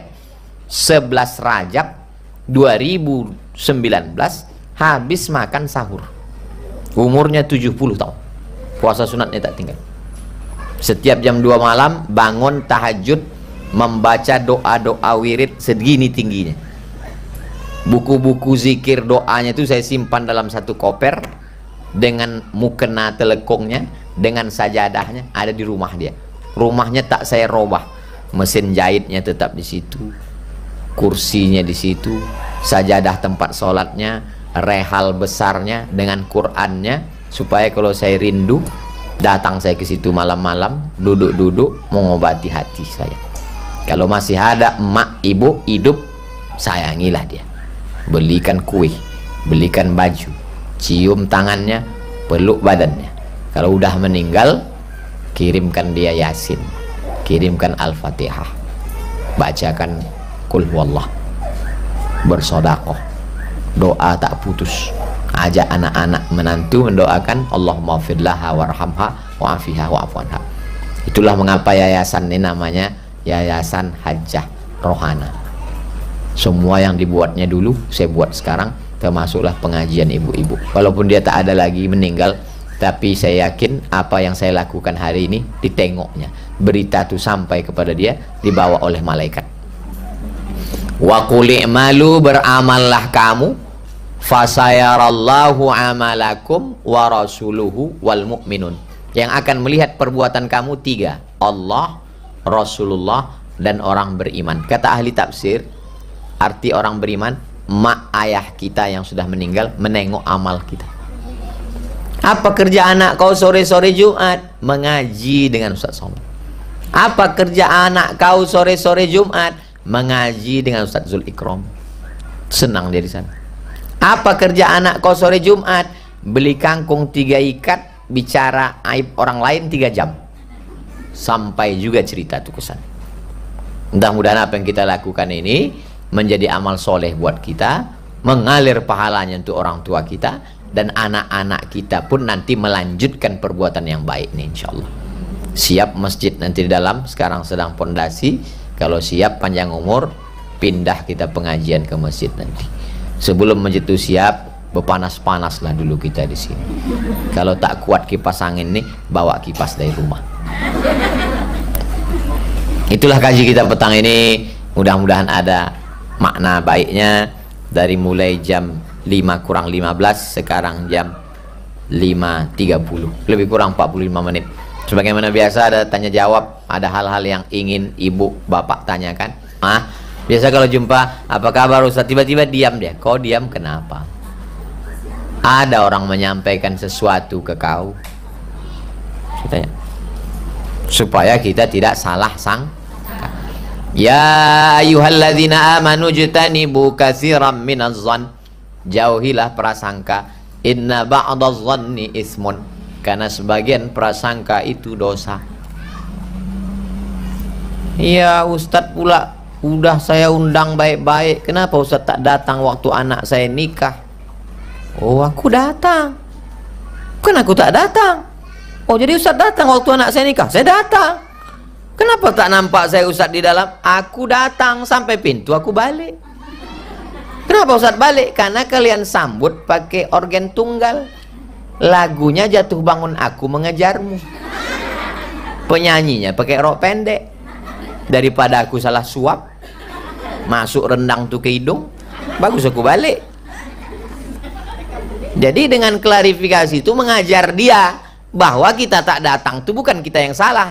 Speaker 1: 11 Rajab 2019, habis makan sahur. Umurnya 70 tahun. Puasa sunatnya tak tinggal. Setiap jam 2 malam bangun tahajud membaca doa-doa wirid segini tingginya. Buku-buku zikir doanya itu saya simpan dalam 1 koper dengan mukena telekongnya, dengan sajadahnya ada di rumah dia. Rumahnya tak saya robah, mesin jahitnya tetap di situ, kursinya di situ, sajadah tempat sholatnya, rehal besarnya dengan Qurannya, supaya kalau saya rindu datang saya ke situ malam-malam, duduk-duduk mengobati hati saya. Kalau masih ada emak ibu hidup, sayangilah dia. Belikan kue, belikan baju, cium tangannya, peluk badannya. Kalau udah meninggal, kirimkan dia Yasin, kirimkan Al-Fatihah, bacakan Qul Huwallah, bersedekah, doa tak putus. Ajak anak-anak menantu mendoakan Allahumma firlaha warhamha wa'afiha wa'afuanha. Itulah mengapa yayasan ini namanya Yayasan Hajjah Rohana. Semua yang dibuatnya dulu saya buat sekarang, termasuklah pengajian ibu-ibu. Walaupun dia tak ada lagi, meninggal, tapi saya yakin apa yang saya lakukan hari ini ditengoknya. Berita itu sampai kepada dia, dibawa oleh malaikat. Wa qul i'malu, beramallah kamu, fasayarallahu amalakum wa rasuluhu wal mu'minun. Yang akan melihat perbuatan kamu 3, Allah, Rasulullah, dan orang beriman. Kata ahli tafsir, arti orang beriman, mak ayah kita yang sudah meninggal menengok amal kita. Apa kerja anak kau sore-sore Jumat? Mengaji dengan Ustaz Somad. Apa kerja anak kau sore-sore Jumat? Mengaji dengan Ustaz Zul Ikram. Senang dia di sana. Apa kerja anak kau sore Jumat? Beli kangkung 3 ikat, bicara aib orang lain 3 jam. sampai juga cerita itu ke sana. Mudah-mudahan apa yang kita lakukan ini menjadi amal soleh buat kita, mengalir pahalanya untuk orang tua kita, dan anak-anak kita pun nanti melanjutkan perbuatan yang baik nih, insyaallah. Siap masjid nanti di dalam, sekarang sedang pondasi. Kalau siap panjang umur, pindah kita pengajian ke masjid nanti. Sebelum masjid itu siap, berpanas-panaslah dulu kita di sini. Kalau tak kuat kipas angin nih, bawa kipas dari rumah. Itulah kaji kita petang ini. Mudah-mudahan ada makna baiknya. Dari mulai jam 5 kurang 15, sekarang jam 5.30, lebih kurang 45 menit. Sebagaimana biasa ada tanya jawab, ada hal-hal yang ingin ibu bapak tanyakan. Biasa kalau jumpa, apa kabar Ustaz? Tiba-tiba diam dia. Kau diam kenapa? Ada orang menyampaikan sesuatu ke kau, tanya, supaya kita tidak salah sangka. Ya ayyuhalladzina amanu jtanibu katsiran minadh-dhann, jauhilah prasangka, inna ba'dadh-dhanni ismun, karena sebagian prasangka itu dosa. Ya Ustadz pula, udah saya undang baik-baik, kenapa Ustadz tak datang waktu anak saya nikah? Oh, aku datang. Kan aku tak datang. Oh, jadi Ustadz datang waktu anak saya nikah? Saya datang. Kenapa tak nampak saya Ustadz di dalam? Aku datang sampai pintu, aku balik. Kenapa Ustadz balik? Karena kalian sambut pakai organ tunggal. Lagunya Jatuh Bangun Aku Mengejarmu. Penyanyinya pakai rok pendek. Daripada aku salah suap, masuk rendang tuh ke hidung, bagus aku balik. Jadi dengan klarifikasi itu mengajar dia bahwa kita tak datang itu bukan kita yang salah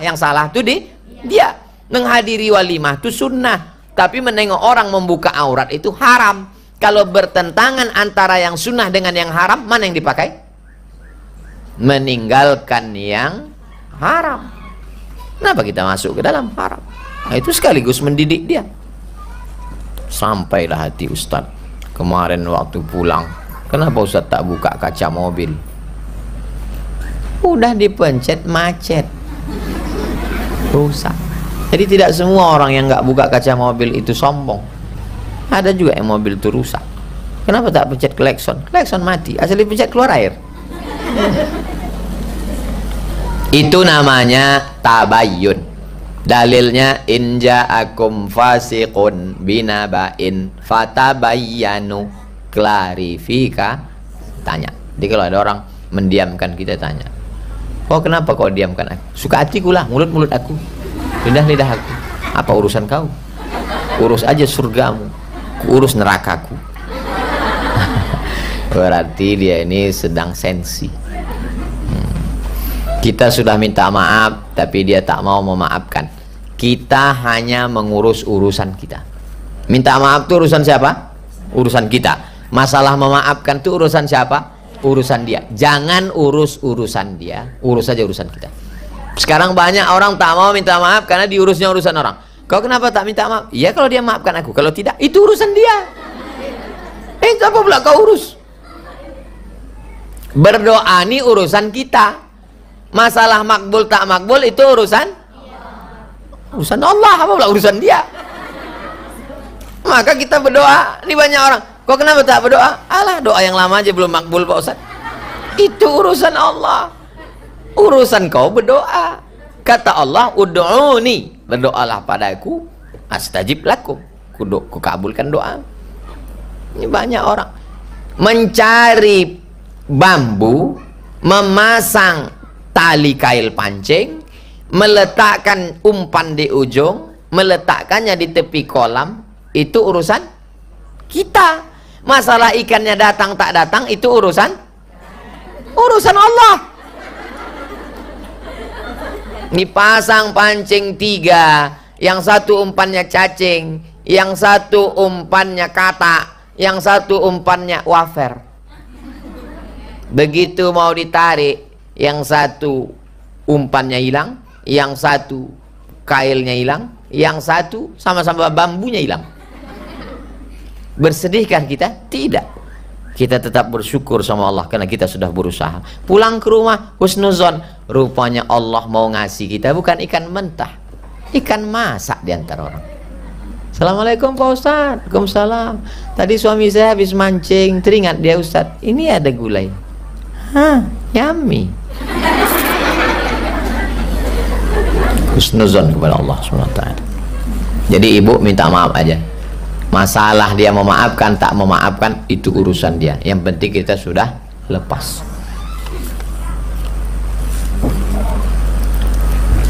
Speaker 1: tuh dia. Menghadiri walimah itu sunnah, tapi menengok orang membuka aurat itu haram. Kalau bertentangan antara yang sunnah dengan yang haram, mana yang dipakai? Meninggalkan yang haram. Kenapa kita masuk ke dalam haram? Nah, itu sekaligus mendidik dia. Sampailah hati Ustaz kemarin waktu pulang, kenapa Ustaz tak buka kaca mobil? Udah dipencet macet, rusak. Jadi tidak semua orang yang nggak buka kaca mobil itu sombong. Ada juga yang mobil itu rusak. Kenapa tak pencet klekson? Klekson mati, asal dipencet keluar air. Itu namanya tabayyun. Dalilnya inja'akum fasiqun binaba'in fatabayyanu, klarifika, tanya. Jadi kalau ada orang mendiamkan, kita tanya, oh kenapa kau diamkan aku? Suka hatiku lah, mulut-mulut aku, lidah-lidah aku. Apa urusan kau? Urus aja surgamu, urus nerakaku. Berarti dia ini sedang sensi. Kita sudah minta maaf, tapi dia tak mau memaafkan. Kita hanya mengurus urusan kita. Minta maaf itu urusan siapa? Urusan kita. Masalah memaafkan itu urusan siapa? Urusan dia. Jangan urus urusan dia, urus saja urusan kita. Sekarang banyak orang tak mau minta maaf karena diurusnya urusan orang. Kau kenapa tak minta maaf? Ya kalau dia maafkan aku, kalau tidak, itu urusan dia. Apa pula kau urus? Berdoa ini urusan kita. Masalah makbul tak makbul itu urusan Allah, apa pula urusan dia. Maka kita berdoa. Ini banyak orang, kok kenapa tak berdoa? Alah, doa yang lama aja belum makbul Pak Ustaz. Itu urusan Allah. Urusan kau berdoa. Kata Allah, ud'uni, berdoalah padaku, astajib lakum, ku kabulkan doa. Ini banyak orang mencari bambu, memasang tali kail pancing, meletakkan umpan di ujung, meletakkannya di tepi kolam, itu urusan kita. Masalah ikannya datang tak datang itu urusan Allah. Dipasang pancing 3, yang satu umpannya cacing, yang satu umpannya katak, yang satu umpannya wafer. Begitu mau ditarik, yang satu umpannya hilang, yang satu kailnya hilang, yang satu sama-sama bambunya hilang. Bersedihkah kita? Tidak. Kita tetap bersyukur sama Allah karena kita sudah berusaha. Pulang ke rumah husnuzon, rupanya Allah mau ngasih kita bukan ikan mentah, ikan masak diantara orang. Assalamualaikum Pak Ustaz. Waalaikumsalam. Tadi suami saya habis mancing, teringat dia Ustaz, ini ada gulai. Hah, yummy. Husnuzon kepada Allah SWT. Jadi ibu minta maaf aja. Masalah dia memaafkan tak memaafkan itu urusan dia. Yang penting kita sudah lepas.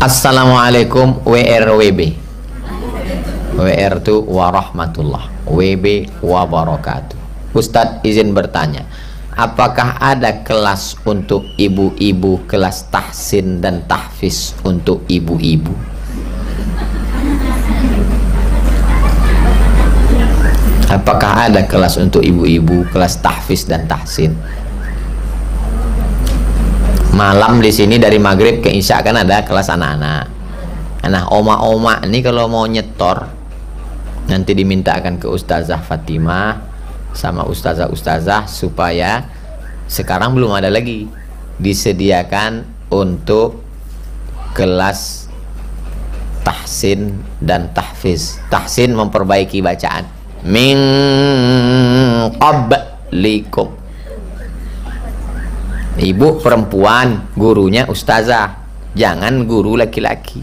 Speaker 1: Assalamualaikum WRWB. WR itu warahmatullah, WB wabarakatuh. Ustadz izin bertanya, apakah ada kelas untuk ibu-ibu, kelas tahsin dan tahfiz untuk ibu-ibu? Apakah ada kelas untuk ibu-ibu, kelas tahfiz dan tahsin? Malam di sini dari maghrib ke isya kan ada kelas anak-anak. Nah, oma-oma ini kalau mau nyetor nanti dimintakan ke Ustazah Fatimah sama ustazah-ustazah supaya sekarang belum ada lagi disediakan untuk kelas tahsin dan tahfiz. Tahsin memperbaiki bacaan. Min qablikum. Ibu perempuan, gurunya ustazah, jangan guru laki-laki.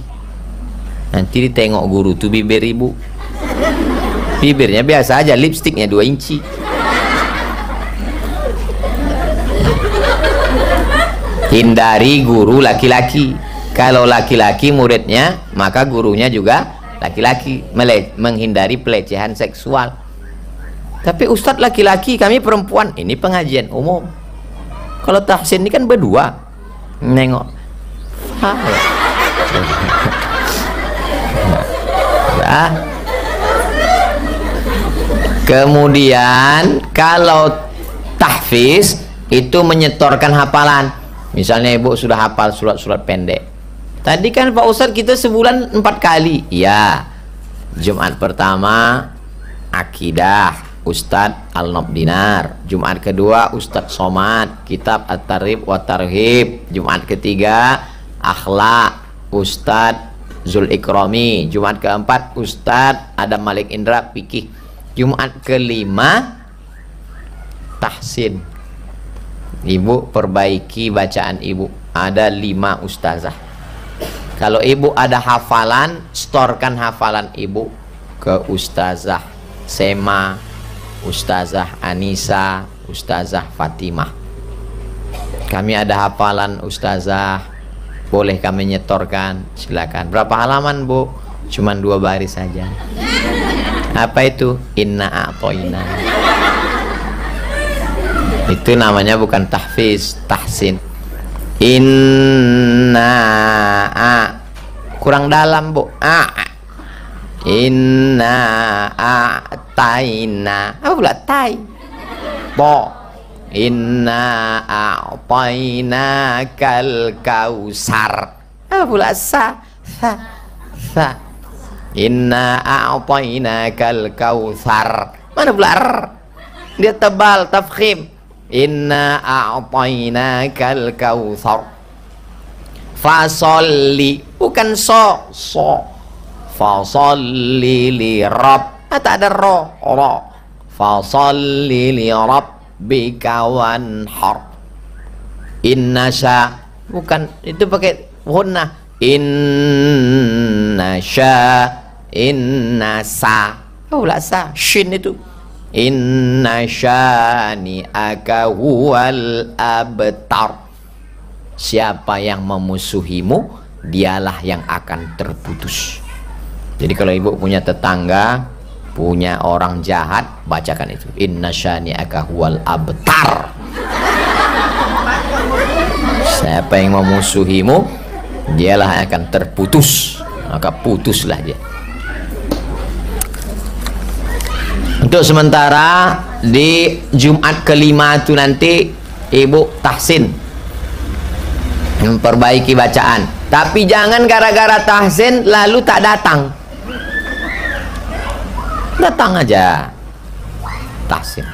Speaker 1: Nanti ditengok guru tuh bibir ibu, bibirnya biasa aja, lipstiknya 2 inci. Hindari guru laki-laki. Kalau laki-laki muridnya, maka gurunya juga laki-laki. Menghindari pelecehan seksual. Tapi ustadz laki-laki, kami perempuan, ini pengajian umum. Kalau tahsin ini kan berdua, nengok. Nah. Kemudian kalau tahfiz itu menyetorkan hafalan. Misalnya ibu sudah hafal surat-surat pendek. Tadi kan Pak Ustadz kita sebulan 4 kali. Iya. Jumat pertama akidah Ustadz Al-Nobdinar. Jumat kedua Ustadz Somad, kitab At-Tarhib wa Tarhib. Jumat ketiga akhlak Ustadz Zul Ikrami. Jumat keempat Ustadz Adam Malik Indra fikih. Jumat kelima tahsin. Ibu perbaiki bacaan ibu. Ada 5 ustazah. Kalau ibu ada hafalan, storkan hafalan ibu ke Ustazah Sema, Ustazah Anissa, Ustazah Fatimah. Kami ada hafalan ustazah, boleh kami nyetorkan, silakan. Berapa halaman bu? Cuman 2 baris saja. Apa itu? Inna a'toina. Itu namanya bukan tahfiz, tahsin. Inna kurang dalam bu. Inna a'taina. Apa pula tai? Bo. Inna a'taina kal kausar. Apa pula sa? Sa. Inna a'taina kal kausar. Mana pula r? Dia tebal, tafkhim. Inna a'taina kal kausar. Fasolli, bukan so. Fasolli li rabb. Tak ada ro. Fasolli li rabbika wanhar. Inna sya, bukan itu pakai hunnah. Inna sya, inna sa. Oh lah sa, shin itu. Inna syani aka huwal abtar. Siapa yang memusuhimu, dialah yang akan terputus. Jadi kalau ibu punya tetangga, punya orang jahat, bacakan itu. Inna syani aka huwal abtar. Siapa yang memusuhimu, dialah yang akan terputus. Maka putuslah dia. Untuk sementara di Jumat kelima itu nanti ibu tahsin, memperbaiki bacaan. Tapi jangan gara-gara tahsin lalu tak datang. Datang aja tahsin.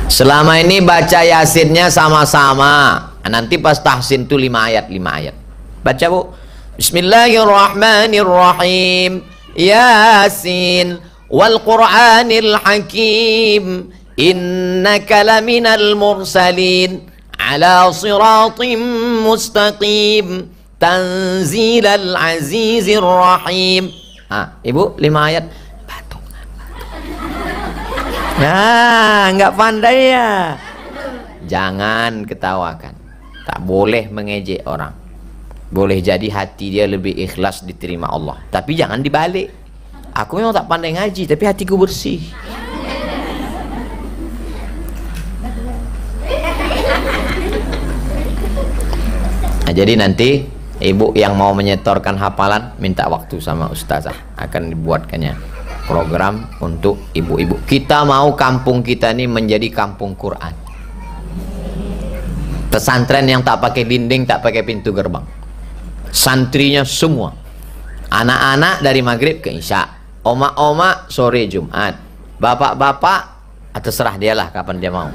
Speaker 1: Selama ini baca yasinnya sama-sama. Nanti pas tahsin tuh 5 ayat, 5 ayat. Baca Bu. Bismillahirrahmanirrahim. Yasin wal Qur'anil Hakim. Innaka laminal mursalin ala siratim mustaqim. Tanzilal azizir rahim. Ibu 5 ayat. Batuk. Nah, nggak pandai ya. Jangan ketawakan. Tak boleh mengejek orang. Boleh jadi hati dia lebih ikhlas diterima Allah, tapi jangan dibalik. Aku memang tak pandai ngaji, tapi hatiku bersih. Nah, jadi nanti ibu yang mau menyetorkan hafalan minta waktu sama ustazah, akan dibuatkannya program untuk ibu-ibu. Kita mau kampung kita ini menjadi kampung Quran, pesantren yang tak pakai dinding, tak pakai pintu gerbang. Santrinya semua anak-anak dari maghrib ke isya, oma-oma sore Jumat, bapak-bapak terserah dialah kapan dia mau.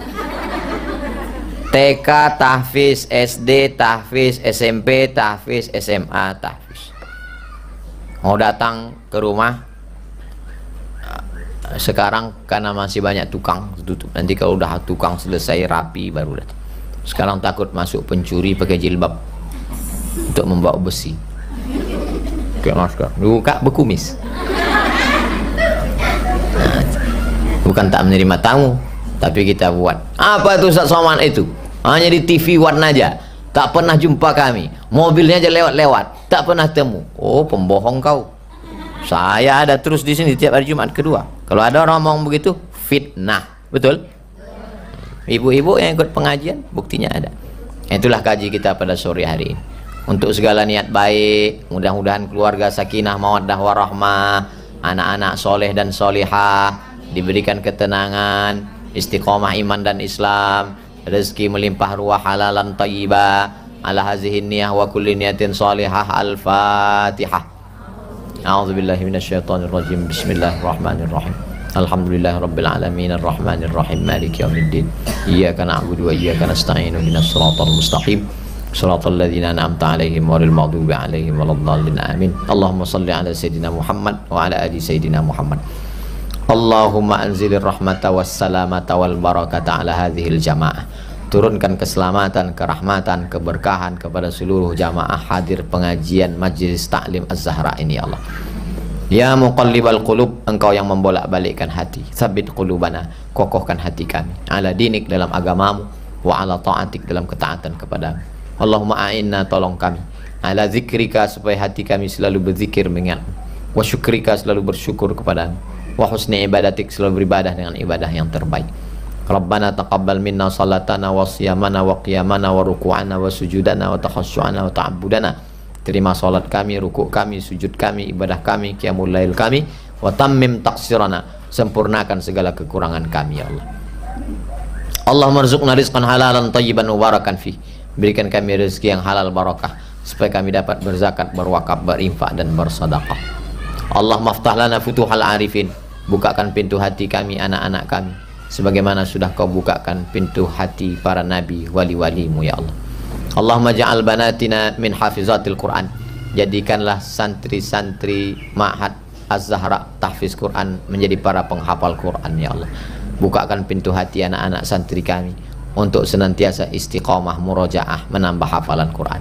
Speaker 1: TK tahfiz, SD tahfiz, SMP tahfiz, SMA tahfiz. Mau datang ke rumah sekarang karena masih banyak tukang tutup. Nanti kalau udah tukang selesai rapi baru datang. Sekarang takut masuk pencuri pakai jilbab untuk membawa besi. Kayak masker. Buka berkumis. Nah, bukan tak menerima tamu, tapi kita buat. Apa itu Ustaz Somad itu? Hanya di TV One aja, tak pernah jumpa kami. Mobilnya aja lewat-lewat, tak pernah temu. Oh, pembohong kau. Saya ada terus di sini tiap hari Jumat kedua. Kalau ada orang ngomong begitu, fitnah. Betul? Ibu-ibu yang ikut pengajian, buktinya ada. Itulah kaji kita pada sore hari ini. Untuk segala niat baik, mudah-mudahan keluarga sakinah, mawaddah warahmah, anak-anak soleh dan solihah diberikan ketenangan, istiqomah iman dan Islam, rezeki melimpah ruah halalan tayyibah, ala hazihin niyah wa kulli niyatin salihah. Al-Fatihah. A'udzubillahi minasyaitonirrajim. Bismillahirrahmanirrahim. Alhamdulillahi rabbil alamin arrahmanir rahim maliki yaumiddin. Iyyaka na'budu wa iyyaka nasta'in ihdinas siratal mustaqim siratal ladzina an'amta 'alaihim ghairil maghdubi 'alaihim waladdallin. Amin. Allahumma shalli 'ala sayidina Muhammad wa 'ala ali sayidina Muhammad. Allahumma anzilir rahmata wassalamata wal barakata ala hadhil jamaah. Turunkan keselamatan, kerahmatan, keberkahan kepada seluruh jamaah hadir pengajian Majlis Ta'lim Az-Zahra ini ya Allah. Ya muqallibal qulub, engkau yang membolak-balikkan hati. Tsabbit qulubana, kokohkan hati kami. Ala dinik, dalam agamamu, wa ala ta'atik, dalam ketaatan kepadamu. Allahumma a'inna, tolong kami. Ala zikrika, supaya hati kami selalu berzikir mengingatmu. Wa syukrika, selalu bersyukur kepadamu. Wa husni ibadatik, selalu beribadah dengan ibadah yang terbaik. Rabbana taqabbal minna salatana wa siyamana wa qiyamana wa ruku'ana wa sujudana wa takhasyu'ana wa ta'abbudana. Terima salat kami, rukuk kami, sujud kami, ibadah kami, qiyamul lail kami, wa tammim taqsirana, sempurnakan segala kekurangan kami ya Allah. Allahumma rzuqna rizqan halalan tayyiban mubarakan fi. Berikan kami rezeki yang halal barakah supaya kami dapat berzakat, berwakaf, berinfak dan bersedekah. Allah maftah lana futuhal arifin, bukakan pintu hati kami, anak-anak kami, sebagaimana sudah kau bukakan pintu hati para nabi, wali-walimu ya Allah. Allahumma ja'al banatina min hafizatil Quran, jadikanlah santri-santri Ma'had Az-Zahra tahfiz Quran menjadi para penghafal Quran ya Allah. Bukakan pintu hati anak-anak santri kami untuk senantiasa istiqamah, murojaah, menambah hafalan Quran.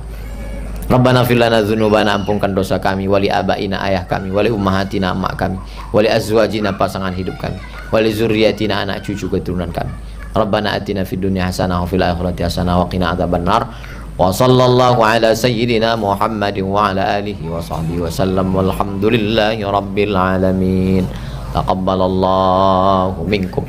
Speaker 1: Rabbana fir lana dzunubana, ampunkan dosa kami, wali abaina, ayah kami, wali ummahatina, emak kami, wali azwajina, pasangan hidup kami, wali zurriyatina, anak cucu keturunan kami. Rabbana atina fid dunya hasanah wa fil akhirati hasanah wa qina adzabannar. Wa sallallahu ala sayyidina Muhammadin wa ala alihi wa sahbihi wa sallam, walhamdulillahi rabbil alamin. Taqabbalallahu minkum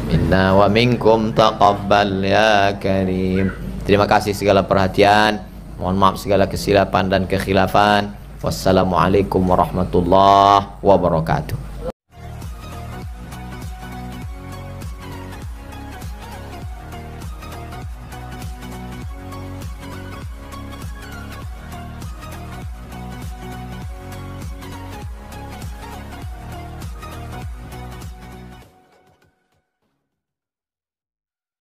Speaker 1: minna wa minkum taqabbal ya karim. Terima kasih segala perhatian. Mohon maaf segala kesilapan dan kekhilafan. Wassalamualaikum warahmatullahi wabarakatuh.